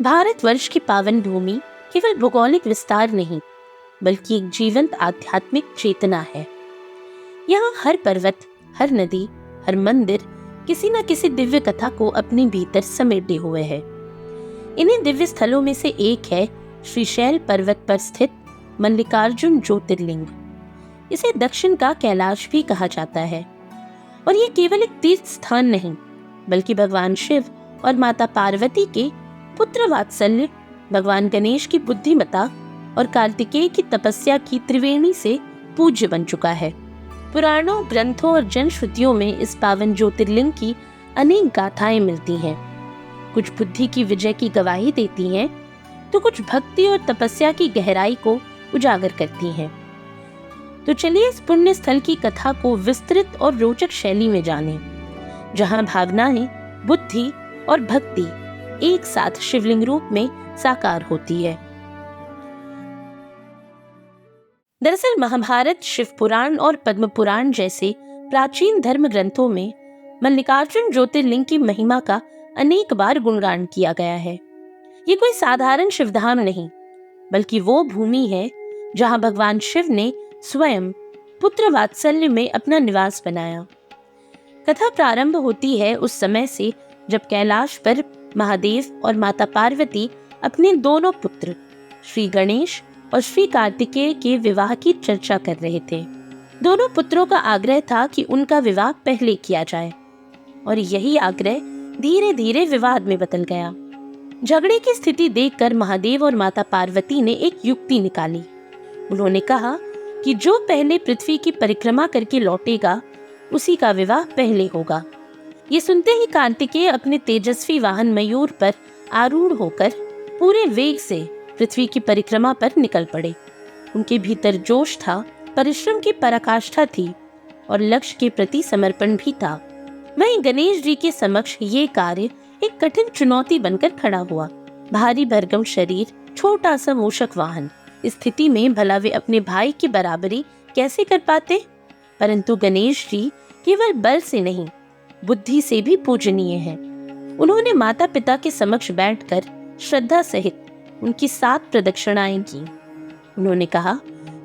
भारतवर्ष की पावन भूमि केवल भौगोलिक विस्तार नहीं, बल्कि एक जीवंत आध्यात्मिक चेतना है। यहाँ हर पर्वत, हर नदी, हर मंदिर किसी न किसी दिव्य कथा को अपने भीतर समेटे हुए है। इन्हीं दिव्य स्थलों में से एक है श्रीशैल पर्वत पर स्थित मल्लिकार्जुन ज्योतिर्लिंग। इसे दक्षिण का कैलाश भी कहा जाता है। और ये केवल एक तीर्थ स्थान नहीं, बल्कि भगवान शिव और माता पार्वती के पुत्र वात्सल्य, भगवान गणेश की बुद्धिमता और कार्तिकेय की तपस्या की त्रिवेणी से पूज्य बन चुका है। पुराणों, ग्रंथों और जनश्रुतियों में इस पावन ज्योतिर्लिंग की अनेक गाथाएं मिलती हैं। कुछ बुद्धि की विजय की गवाही देती हैं, तो कुछ भक्ति और तपस्या की गहराई को उजागर करती हैं। तो चलिए इस पुण्य स्थल की कथा को विस्तृत और रोचक शैली में जानें, जहां भावनाएं, बुद्धि और भक्ति एक साथ शिवलिंग रूप में साकार होती है। दरअसल महाभारत, शिव पुराण और पद्म पुराण जैसे प्राचीन धर्म ग्रंथों में मल्लिकार्जुन ज्योतिर्लिंग की महिमा का अनेक बार गुणगान किया गया है। ये कोई साधारण शिवधाम नहीं, बल्कि वो भूमि है जहां भगवान शिव ने स्वयं पुत्र वात्सल्य में अपना निवास बनाया। कथा प्रारंभ होती है उस समय से जब कैलाश पर महादेव और माता पार्वती अपने दोनों पुत्र श्री गणेश और श्री कार्तिकेय के विवाह की चर्चा कर रहे थे। दोनों पुत्रों का आग्रह था कि उनका विवाह पहले किया जाए, और यही आग्रह धीरे धीरे विवाद में बदल गया। झगड़े की स्थिति देखकर महादेव और माता पार्वती ने एक युक्ति निकाली। उन्होंने कहा कि जो पहले पृथ्वी की परिक्रमा करके लौटेगा, उसी का विवाह पहले होगा। ये सुनते ही कार्तिकेय अपने तेजस्वी वाहन मयूर पर आरूढ़ होकर पूरे वेग से पृथ्वी की परिक्रमा पर निकल पड़े। उनके भीतर जोश था, परिश्रम की पराकाष्ठा थी और लक्ष्य के प्रति समर्पण भी था। वहीं गणेश जी के समक्ष ये कार्य एक कठिन चुनौती बनकर खड़ा हुआ। भारी भरकम शरीर, छोटा सा मूषक वाहन, इस स्थिति में भला वे अपने भाई की बराबरी कैसे कर पाते? परंतु गणेश जी केवल बल से नहीं, बुद्धि से भी पूजनीय हैं। उन्होंने माता पिता के समक्ष बैठकर श्रद्धा सहित उनकी 7 प्रदक्षिणाएं की। उन्होंने कहा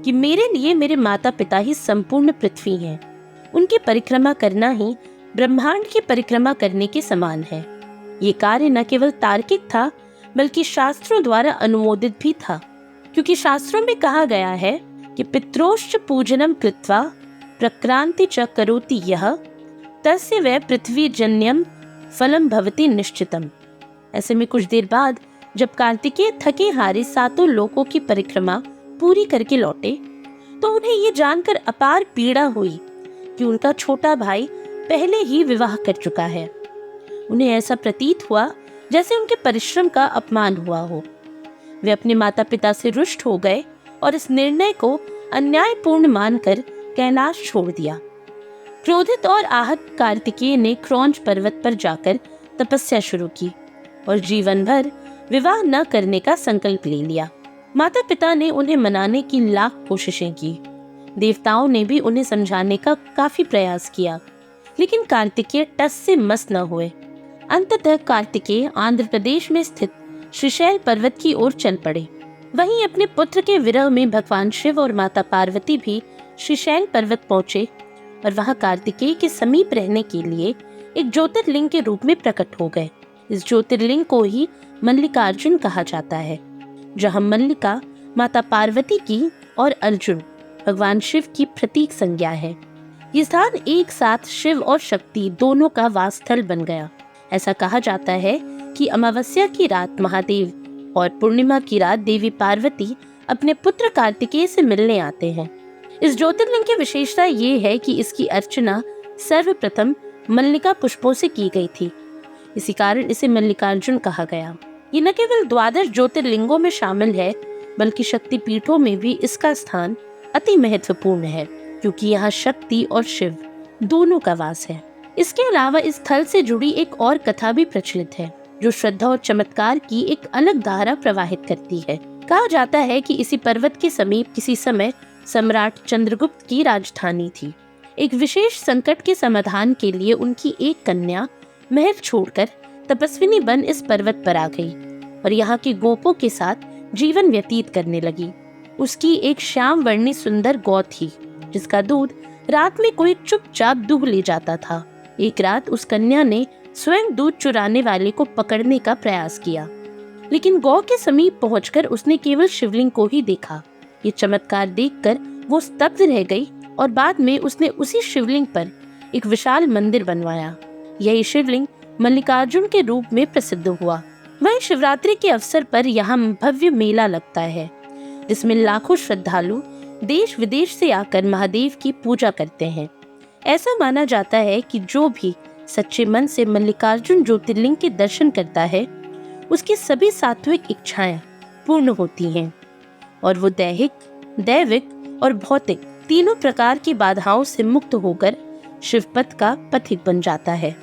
कि मेरे लिए मेरे माता पिता ही संपूर्ण पृथ्वी हैं। उनकी परिक्रमा करना ही ब्रह्मांड की परिक्रमा करने के समान है। ये कार्य न केवल तार्किक था, बल्कि शास्त्रों द्वारा अनुमोदित भी था, क्योंकि शास्त्रों में कहा गया है कि पित्रोश्च पूजनम कृत्वा प्रक्रांति च करोति यः तस्य वै पृथ्वी जन्यम फलम भवति निश्चितम। ऐसे में कुछ देर बाद जब कार्तिकेय थके हारे 7 लोकों की परिक्रमा पूरी करके लौटे, तो उन्हें ये जानकर अपार पीड़ा हुई कि उनका छोटा भाई पहले ही विवाह कर चुका है। उन्हें ऐसा प्रतीत हुआ जैसे उनके परिश्रम का अपमान हुआ हो। वे अपने माता पिता से रुष्ट हो गए और इस निर्णय को अन्यायपूर्ण मानकर कैलाश छोड़ दिया। क्रोधित और आहत कार्तिकेय ने क्रौंच पर्वत पर जाकर तपस्या शुरू की और जीवन भर विवाह न करने का संकल्प ले लिया। माता पिता ने उन्हें मनाने की लाख कोशिशें की। देवताओं ने भी उन्हें समझाने का काफी प्रयास किया, लेकिन कार्तिकेय टस से मस न हुए। अंततः कार्तिकेय आंध्र प्रदेश में स्थित श्रीशैल पर्वत की ओर चल पड़े। वहीं अपने पुत्र के विरह में भगवान शिव और माता पार्वती भी श्रीशैल पर्वत पहुंचे और वहां कार्तिकेय के समीप रहने के लिए एक ज्योतिर्लिंग के रूप में प्रकट हो गए। इस ज्योतिर्लिंग को ही मल्लिकार्जुन कहा जाता है, जहां मल्लिका माता पार्वती की और अर्जुन भगवान शिव की प्रतीक संज्ञा है। ये स्थान एक साथ शिव और शक्ति दोनों का वास स्थल बन गया। ऐसा कहा जाता है कि अमावस्या की रात महादेव और पूर्णिमा की रात देवी पार्वती अपने पुत्र कार्तिकेय से मिलने आते हैं। इस ज्योतिर्लिंग की विशेषता ये है कि इसकी अर्चना सर्वप्रथम मल्लिका पुष्पों से की गई थी। इसी कारण इसे मल्लिकार्जुन कहा गया। ये न केवल 12 ज्योतिर्लिंगों में शामिल है, बल्कि शक्ति पीठों में भी इसका स्थान अति महत्वपूर्ण है, क्योंकि यहाँ शक्ति और शिव दोनों का वास है। इसके अलावा इस स्थल से जुड़ी एक और कथा भी प्रचलित है, जो श्रद्धा और चमत्कार की एक अलग धारा प्रवाहित करती है। कहा जाता है कि इसी पर्वत के समीप किसी समय सम्राट चंद्रगुप्त की राजधानी थी। एक विशेष संकट के समाधान के लिए उनकी एक कन्या महल छोड़कर तपस्विनी बन इस पर्वत पर आ गई और यहाँ के गोपों के साथ जीवन व्यतीत करने लगी। उसकी एक श्याम वर्णी सुंदर गौ थी जिसका दूध रात में कोई चुपचाप दूह ले जाता था। एक रात उस कन्या ने स्वयं दूध चुराने वाले को पकड़ने का प्रयास किया, लेकिन गौ के समीप पहुंचकर उसने केवल शिवलिंग को ही देखा। ये चमत्कार देखकर वो स्तब्ध रह गई और बाद में उसने उसी शिवलिंग पर एक विशाल मंदिर बनवाया। यही शिवलिंग मल्लिकार्जुन के रूप में प्रसिद्ध हुआ। वहीं शिवरात्रि के अवसर पर यहाँ भव्य मेला लगता है जिसमें लाखों श्रद्धालु देश विदेश से आकर महादेव की पूजा करते हैं। ऐसा माना जाता है कि जो भी सच्चे मन से मल्लिकार्जुन ज्योतिर्लिंग के दर्शन करता है उसकी सभी सात्विक इच्छाएं पूर्ण होती हैं और वो दैहिक, दैविक और भौतिक तीनों प्रकार की बाधाओं से मुक्त होकर शिवपथ का पथिक बन जाता है।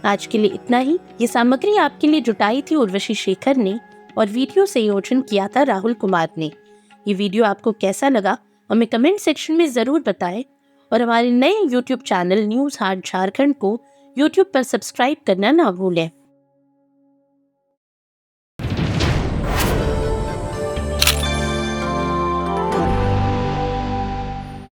आज के लिए इतना ही। ये सामग्री आपके लिए जुटाई थी उर्वशी शेखर ने और वीडियो संयोजन किया था राहुल कुमार ने। ये वीडियो आपको कैसा लगा हमें कमेंट सेक्शन में जरूर बताएं और हमारे नए YouTube चैनल न्यूज़ हाट झारखंड को YouTube पर सब्सक्राइब करना ना भूलें।